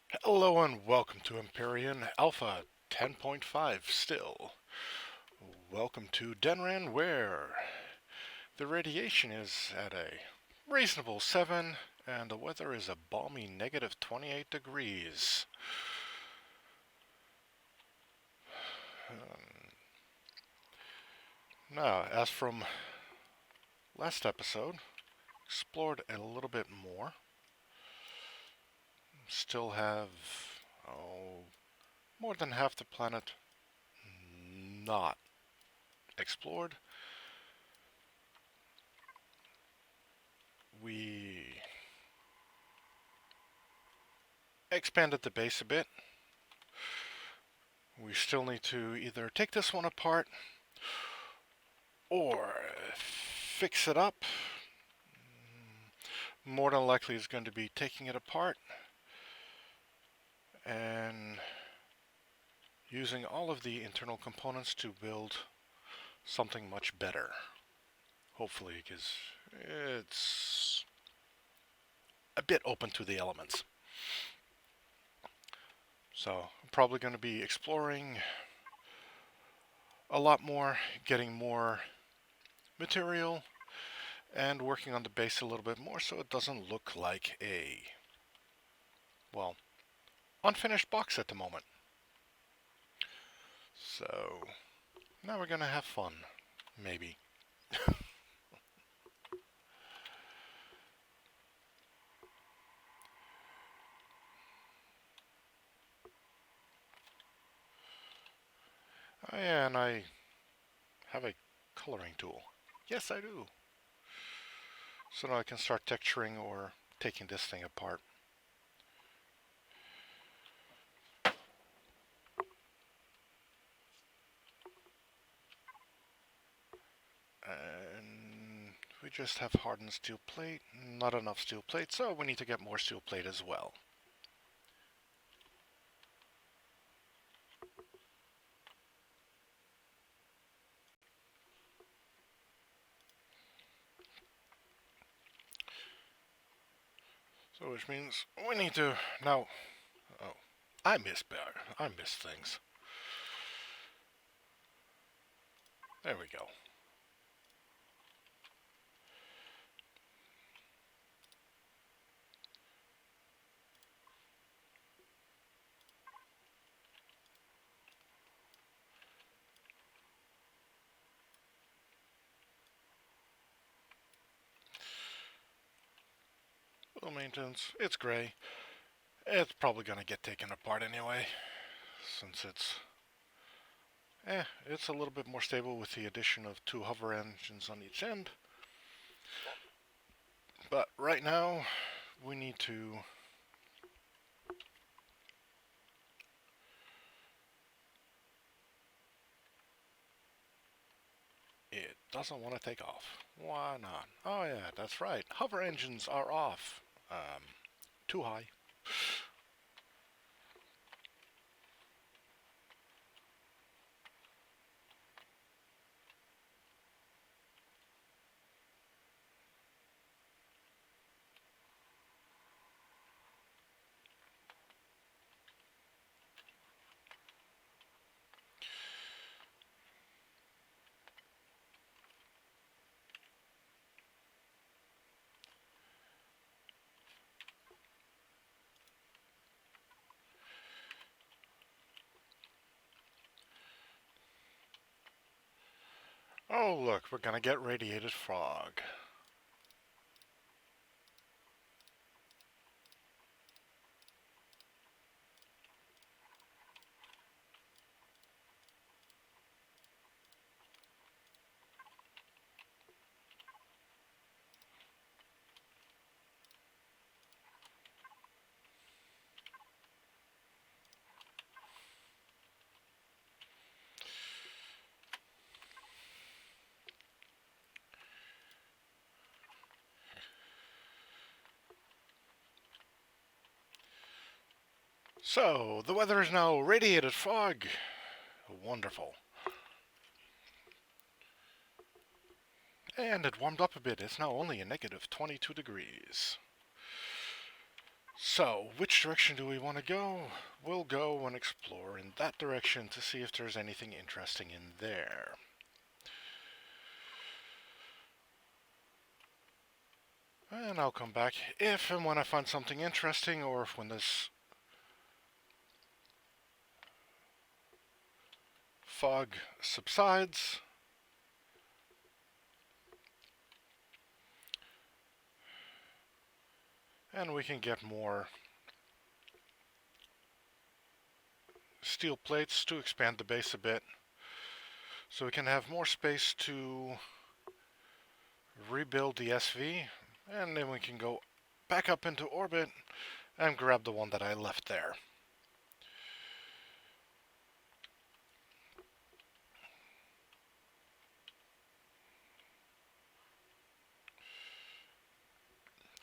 Hello and welcome to Empyrion Alpha 10.5 still. Welcome to Denran where the radiation is at a reasonable 7 and the weather is a balmy negative 28 degrees. Now, as from last episode, explored a little bit more. Still have, oh, more than half the planet not explored. We expanded the base a bit. We still need to either take this one apart or fix it up. More than likely is going to be taking it apart and using all of the internal components to build something much better. Hopefully, because it's a bit open to the elements. So I'm probably going to be exploring a lot more, getting more material, and working on the base a little bit more so it doesn't look like a, well, unfinished box at the moment. So now we're going to have fun, maybe. Oh, yeah, and I have a coloring tool. Yes, I do. So now I can start texturing or taking this thing apart. And we just have hardened steel plate, not enough steel plate, so we need to get more steel plate as well. So which means we need to now. Oh, I miss better. I miss things. There we go. Low maintenance. It's gray. It's probably gonna get taken apart anyway, since it's a little bit more stable with the addition of 2 hover engines on each end. But right now, we need to it doesn't want to take off. Why not? Oh yeah, that's right. Hover engines are off. Too high. Oh look, we're gonna get radiated fog. So, the weather is now radiated fog. Wonderful. And it warmed up a bit. It's now only a negative 22 degrees. So, which direction do we want to go? We'll go and explore in that direction to see if there's anything interesting in there. And I'll come back if and when I find something interesting, or if when this fog subsides. And we can get more steel plates to expand the base a bit, so we can have more space to rebuild the SV, and then we can go back up into orbit and grab the one that I left there.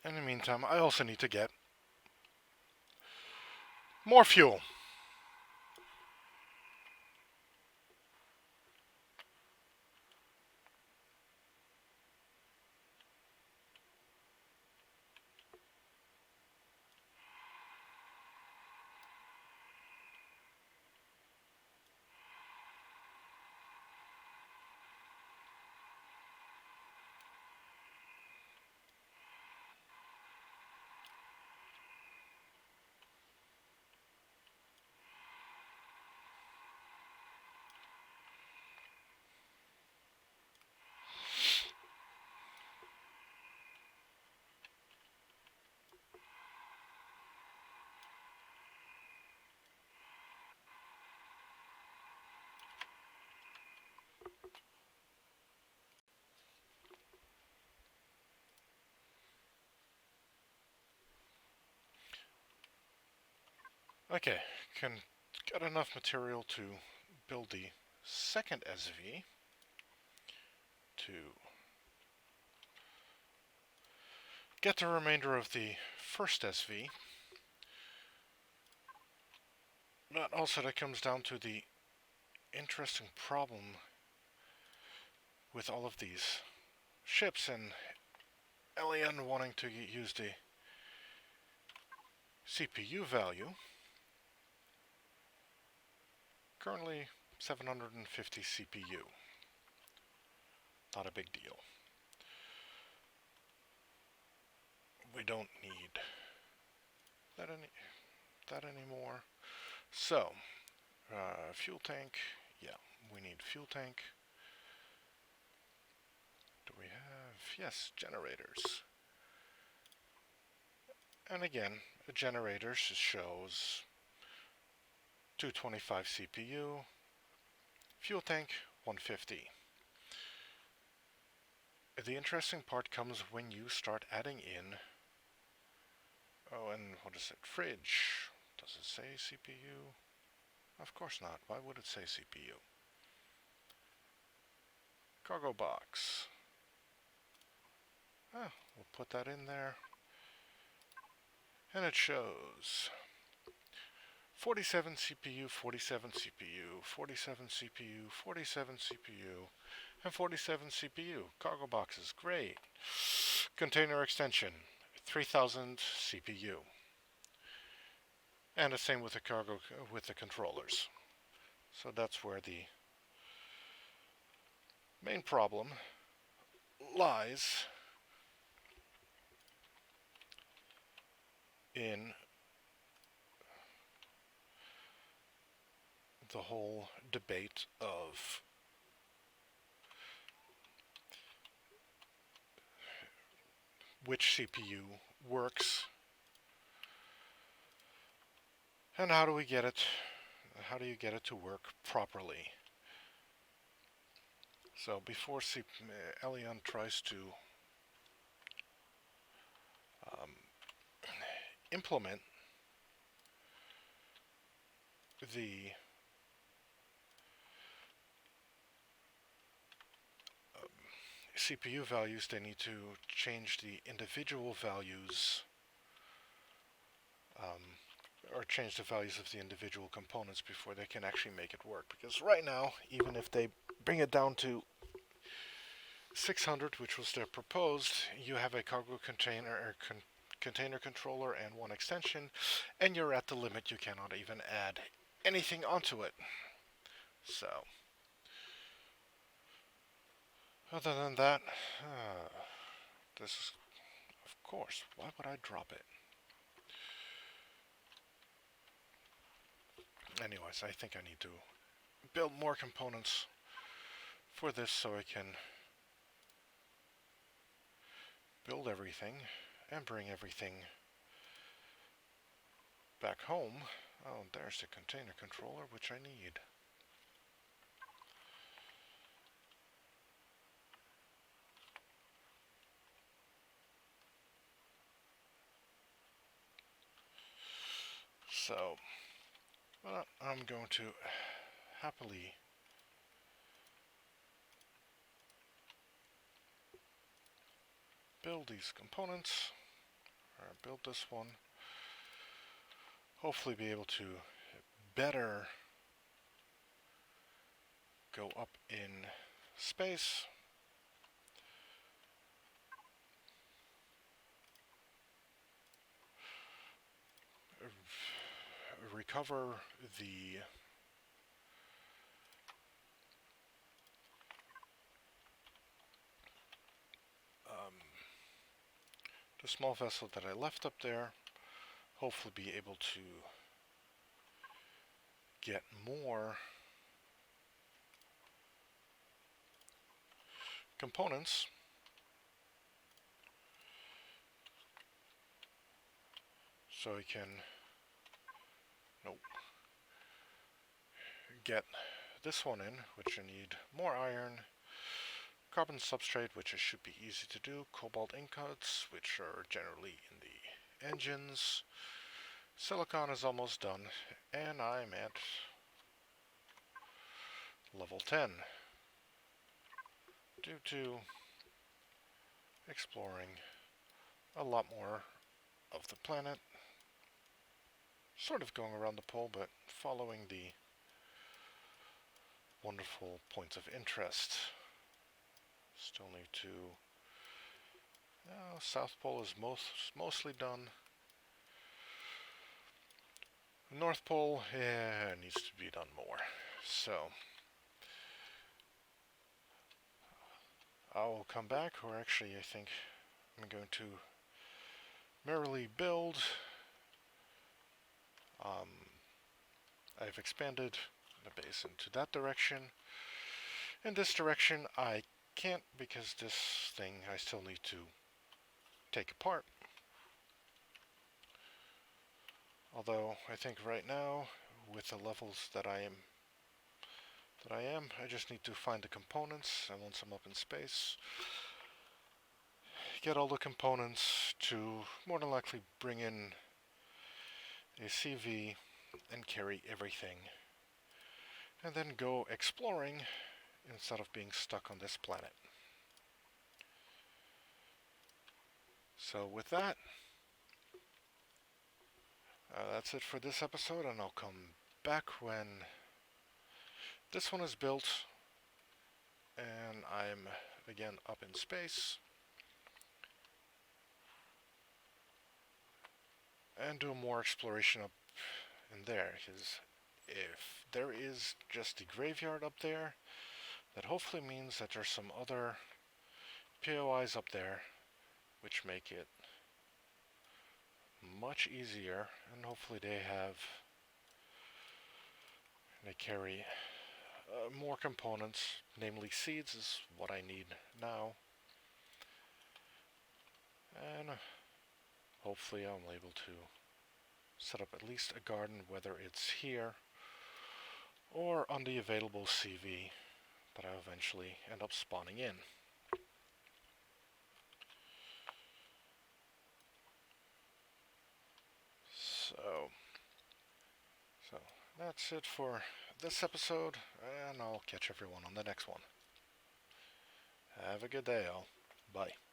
In the meantime, I also need to get more fuel. Okay, can get enough material to build the second SV, to get the remainder of the first SV. But also that comes down to the interesting problem with all of these ships and Elian wanting to use the CPU value. Currently 750 CPU. Not a big deal. We don't need that anymore. So, fuel tank. Yeah, we need fuel tank. Do we have? Yes, generators. And again, a generator shows 225 CPU, fuel tank 150. The interesting part comes when you start adding in, oh, and what is it, fridge. Does it say CPU? Of course not. Why would it say CPU? Cargo box. Ah, we'll put that in there. And it shows 47 CPU, 47 CPU, 47 CPU, 47 CPU, and 47 CPU. Cargo boxes, great. Container extension, 3000 CPU. And the same with the cargo, with the controllers. So that's where the main problem lies in the whole debate of which CPU works and how do you get it to work properly. So before Elion tries to implement the CPU values, they need to change the individual values, or change the values of the individual components before they can actually make it work. Because right now, even if they bring it down to 600, which was their proposed, you have a cargo container or container controller and one extension, and you're at the limit. You cannot even add anything onto it. So, other than that, this is, of course, why would I drop it? Anyways, I think I need to build more components for this so I can build everything and bring everything back home. Oh, there's the container controller, which I need. So, I'm going to happily build these components, or build this one. Hopefully be able to better go up in space. Recover the small vessel that I left up there. Hopefully be able to get more components so I can get this one in, which I need more iron, carbon substrate, which it should be easy to do, cobalt ingots, which are generally in the engines. Silicon is almost done, and I'm at level 10 due to exploring a lot more of the planet. Sort of going around the pole, but following the wonderful points of interest. Still need to... South Pole is mostly done. North Pole needs to be done more. So, I'll come back, or actually I think I'm going to merrily build. I've expanded the base into that direction. In this direction I can't, because this thing I still need to take apart. Although I think right now, with the levels that I am, I just need to find the components, and once I'm up in space, get all the components to more than likely bring in a CV and carry everything, and then go exploring instead of being stuck on this planet. So with that, that's it for this episode, and I'll come back when this one is built and I'm again up in space, and do more exploration up in there, because if there is just the graveyard up there, that hopefully means that there's some other POIs up there which make it much easier, and hopefully they carry more components, namely seeds is what I need now, and hopefully I'm able to set up at least a garden, whether it's here or on the available CV that I eventually end up spawning in. So that's it for this episode, and I'll catch everyone on the next one. Have a good day, all. Bye.